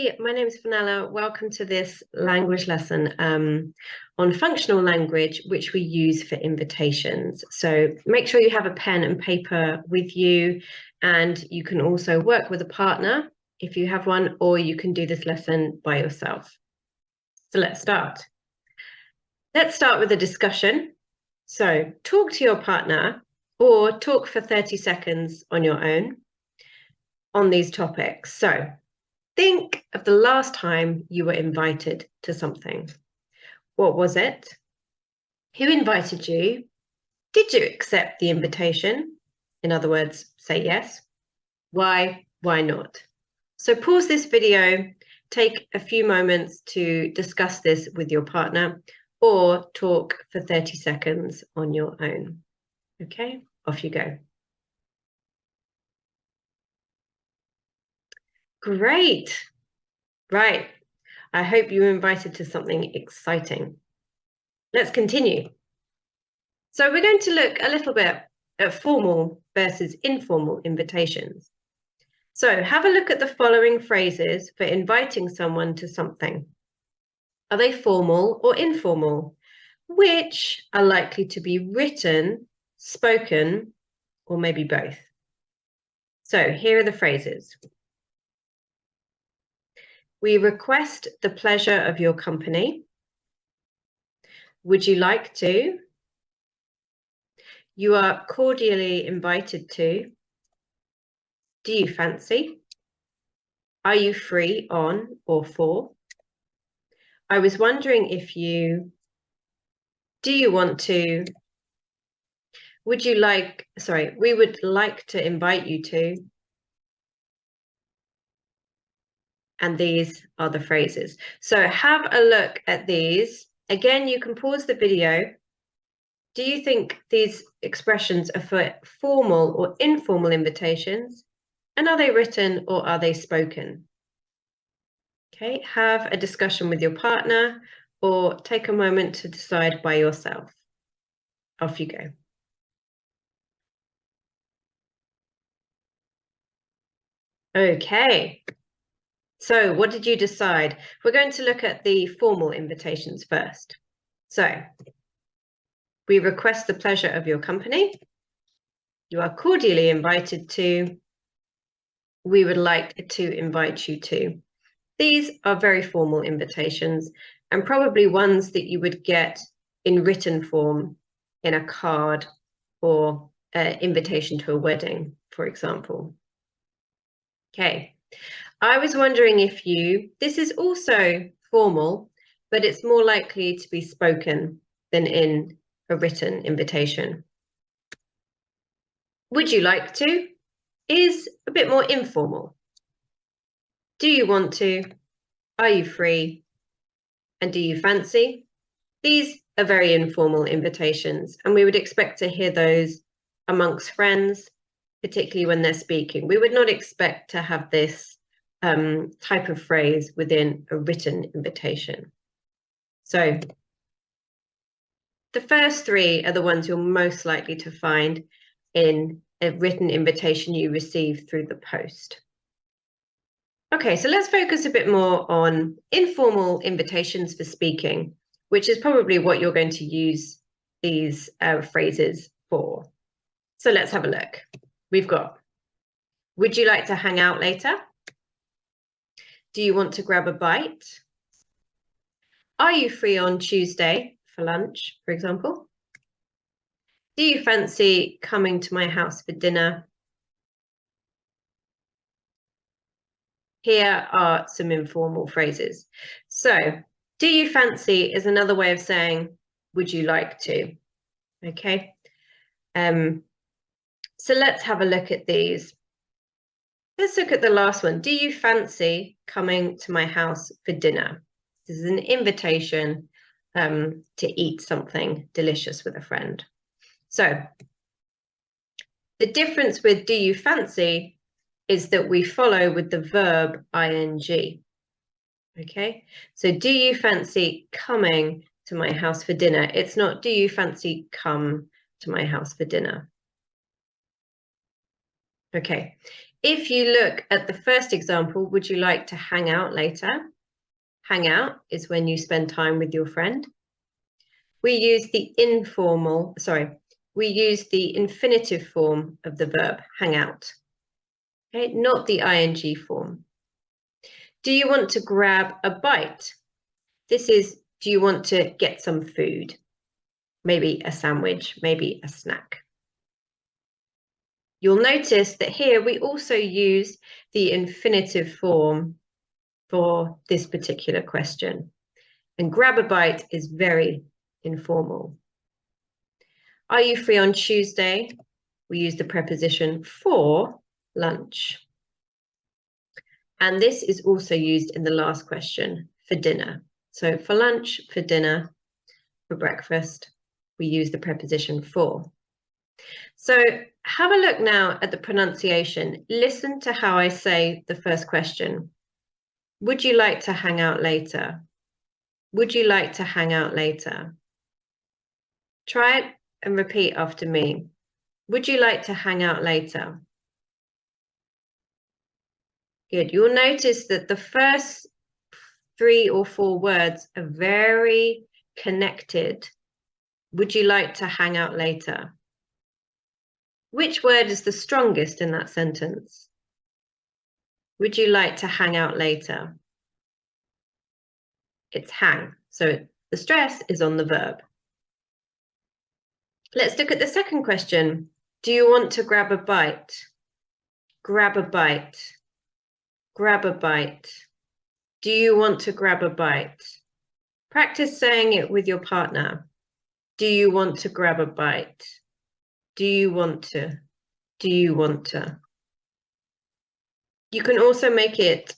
Hi, my name is Fenella. Welcome to this language lesson on functional language, which we use for invitations. So make sure you have a pen and paper with you, and you can also work with a partner if you have one, or you can do this lesson by yourself. So let's start. Let's start with a discussion. So talk to your partner or talk for 30 seconds on your own on these topics. So think of the last time you were invited to something. What was it? Who invited you? Did you accept the invitation? In other words, say yes. Why not? So pause this video, take a few moments to discuss this with your partner, or talk for 30 seconds on your own. Okay, off you go. Great. Right. I hope you were invited to something exciting. Let's continue. So we're going to look a little bit at formal versus informal invitations. So have a look at the following phrases for inviting someone to something. Are they formal or informal? Which are likely to be written, spoken, or maybe both? So here are the phrases. We request the pleasure of your company. Would you like to? You are cordially invited to. Do you fancy? Are you free on or for? I was wondering if you. Do you want to? Would you like, we would like to invite you to. And these are the phrases. So have a look at these. Again, you can pause the video. Do you think these expressions are for formal or informal invitations? And are they written or are they spoken? Okay, have a discussion with your partner or take a moment to decide by yourself. Off you go. Okay, so what did you decide? We're going to look at the formal invitations first. So, we request the pleasure of your company. You are cordially invited to. We would like to invite you to. These are very formal invitations and probably ones that you would get in written form in a card or an invitation to a wedding, for example. Okay, I was wondering if this is also formal, but it's more likely to be spoken than in a written invitation. Would you like to? Is a bit more informal. Do you want to? Are you free? And do you fancy? These are very informal invitations, and we would expect to hear those amongst friends, particularly when they're speaking. We would not expect to have this type of phrase within a written invitation. So the first three are the ones you're most likely to find in a written invitation you receive through the post. Okay, so let's focus a bit more on informal invitations for speaking, which is probably what you're going to use these phrases for. So let's have a look. We've got, would you like to hang out later? Do you want to grab a bite? Are you free on Tuesday for lunch, for example? Do you fancy coming to my house for dinner? Here are some informal phrases. So, do you fancy is another way of saying, would you like to? Okay. So let's have a look at these. Let's look at the last one. Do you fancy coming to my house for dinner? This is an invitation to eat something delicious with a friend. So the difference with do you fancy is that we follow with the verb ing. Okay, so do you fancy coming to my house for dinner? It's not do you fancy come to my house for dinner. Okay, if you look at the first example, would you like to hang out later? Hang out is when you spend time with your friend. We use the infinitive form of the verb hang out, okay, not the ing form. Do you want to grab a bite? This is, do you want to get some food? Maybe a sandwich, maybe a snack. You'll notice that here we also use the infinitive form for this particular question. And grab a bite is very informal. Are you free on Tuesday? We use the preposition for lunch. And this is also used in the last question, for dinner. So for lunch, for dinner, for breakfast, we use the preposition for. So have a look now at the pronunciation. Listen to how I say the first question. Would you like to hang out later? Would you like to hang out later? Try it and repeat after me. Would you like to hang out later? Good. You'll notice that the first 3 or 4 words are very connected. Would you like to hang out later? Which word is the strongest in that sentence? Would you like to hang out later? It's hang. So the stress is on the verb. Let's look at the second question. Do you want to grab a bite? Grab a bite. Grab a bite. Do you want to grab a bite? Practice saying it with your partner. Do you want to grab a bite? Do you want to? Do you want to? You can also make it,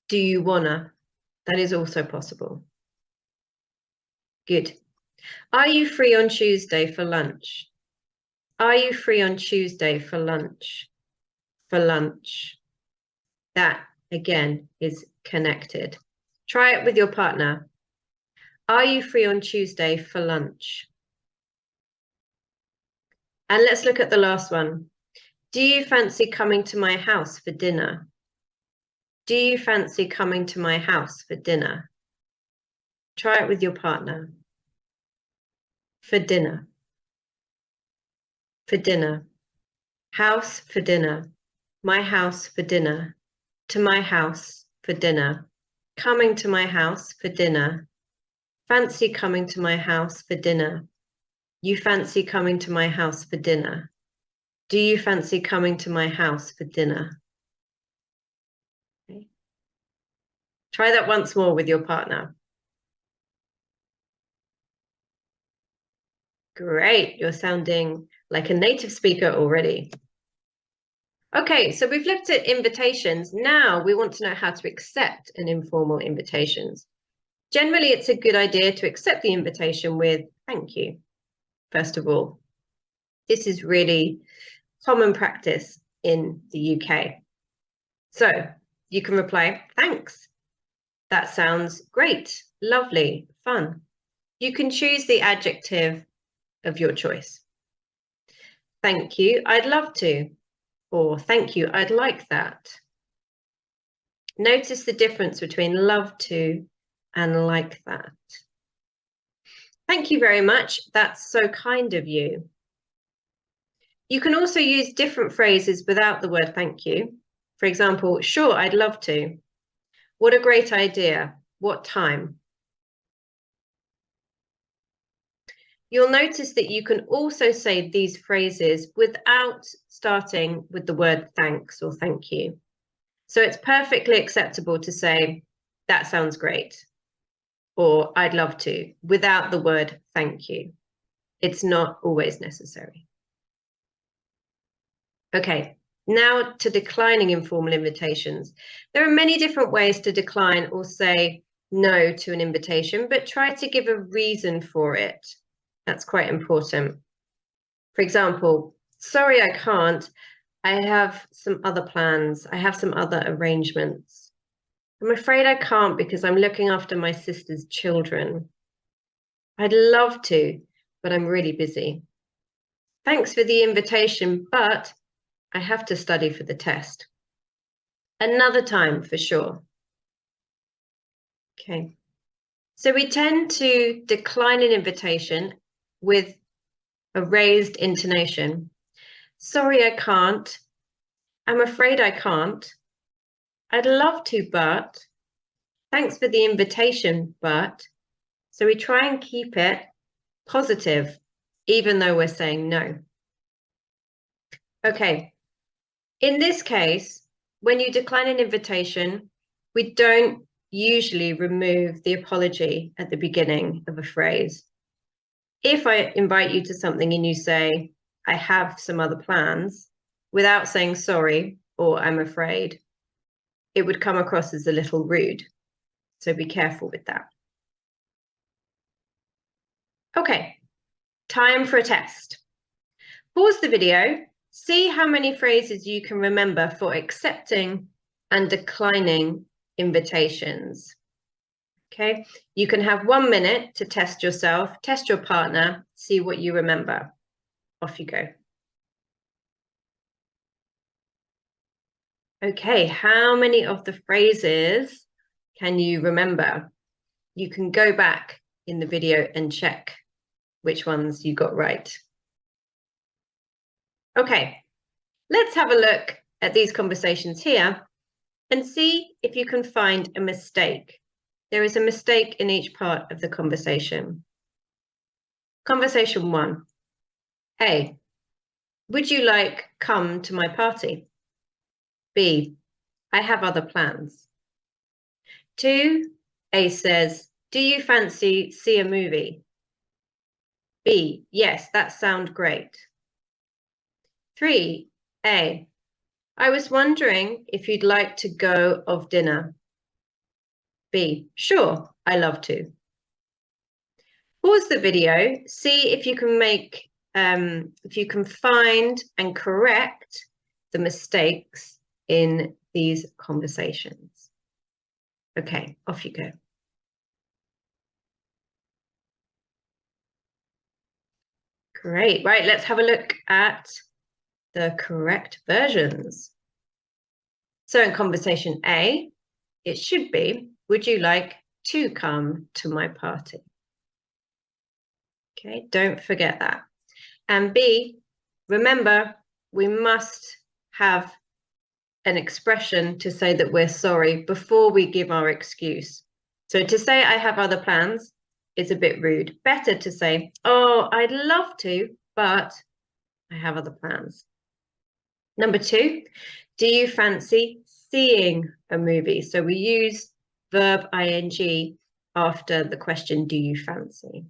do you wanna? That is also possible. Good. Are you free on Tuesday for lunch? Are you free on Tuesday for lunch? For lunch. That, again, is connected. Try it with your partner. Are you free on Tuesday for lunch? And let's look at the last one. Do you fancy coming to my house for dinner? Do you fancy coming to my house for dinner? Try it with your partner. For dinner. For dinner. House for dinner. My house for dinner. To my house for dinner. Coming to my house for dinner. Fancy coming to my house for dinner. You fancy coming to my house for dinner. Do you fancy coming to my house for dinner? Okay. Try that once more with your partner. Great, you're sounding like a native speaker already. Okay, so we've looked at invitations. Now we want to know how to accept an informal invitation. Generally, it's a good idea to accept the invitation with thank you, first of all. This is really common practice in the UK. So you can reply, thanks. That sounds great, lovely, fun. You can choose the adjective of your choice. Thank you, I'd love to. Or thank you, I'd like that. Notice the difference between love to and like that. Thank you very much. That's so kind of you. You can also use different phrases without the word thank you. For example, sure, I'd love to. What a great idea. What time? You'll notice that you can also say these phrases without starting with the word thanks or thank you. So it's perfectly acceptable to say, that sounds great, or I'd love to, without the word thank you. It's not always necessary. Okay, now to declining informal invitations. There are many different ways to decline or say no to an invitation, but try to give a reason for it. That's quite important. For example, sorry, I can't. I have some other plans. I have some other arrangements. I'm afraid I can't because I'm looking after my sister's children. I'd love to, but I'm really busy. Thanks for the invitation, but I have to study for the test. Another time for sure. Okay. So we tend to decline an invitation with a raised intonation. Sorry, I can't. I'm afraid I can't. I'd love to, but thanks for the invitation, but. So we try and keep it positive, even though we're saying no. Okay. In this case, when you decline an invitation, we don't usually remove the apology at the beginning of a phrase. If I invite you to something and you say, I have some other plans, without saying sorry or I'm afraid, it would come across as a little rude. So be careful with that. Okay, time for a test. Pause the video, see how many phrases you can remember for accepting and declining invitations. Okay, you can have 1 minute to test yourself, test your partner, see what you remember. Off you go. Okay, how many of the phrases can you remember? You can go back in the video and check which ones you got right. Okay, let's have a look at these conversations here and see if you can find a mistake. There is a mistake in each part of the conversation. Conversation 1. A, would you like come to my party? B, I have other plans. 2, A says, do you fancy see a movie? B, yes, that sounds great. 3, A, I was wondering if you'd like to go of dinner. B, sure, I love to. Pause the video, see if you can find and correct the mistakes in these conversations. Okay, off you go. Great, right, let's have a look at the correct versions. So in conversation A, it should be, would you like to come to my party? Okay, don't forget that. And B, remember, we must have an expression to say that we're sorry before we give our excuse. So to say I have other plans is a bit rude. Better to say, oh, I'd love to, but I have other plans. Number 2, do you fancy seeing a movie? So we use verb ing after the question, do you fancy?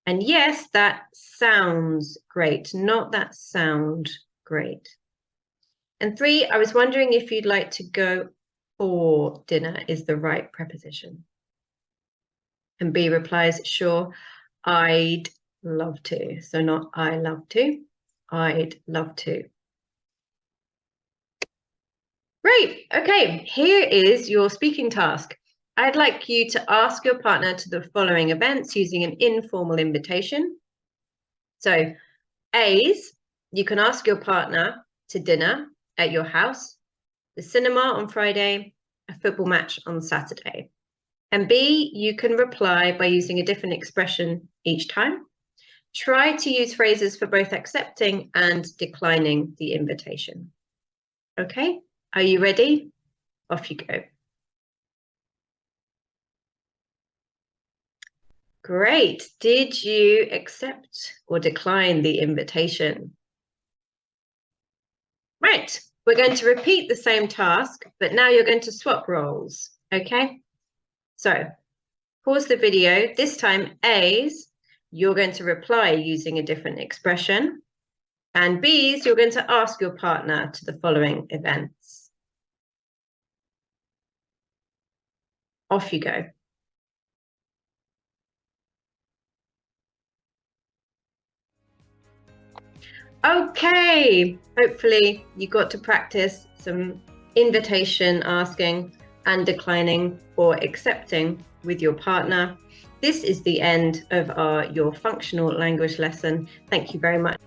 And yes, that sounds great, not that sound great. And 3, I was wondering if you'd like to go for dinner is the right preposition. And B replies, sure, I'd love to. So not I love to, I'd love to. Great, okay, here is your speaking task. I'd like you to ask your partner to the following events using an informal invitation. So A's, you can ask your partner to dinner at your house, the cinema on Friday, a football match on Saturday. And B, you can reply by using a different expression each time. Try to use phrases for both accepting and declining the invitation. Okay, are you ready? Off you go. Great. Did you accept or decline the invitation? Right, we're going to repeat the same task, but now you're going to swap roles, okay? So, pause the video. This time, A's, you're going to reply using a different expression. And B's, you're going to ask your partner to the following events. Off you go. Okay, hopefully you got to practice some invitation asking and declining or accepting with your partner. This is the end of your functional language lesson. Thank you very much.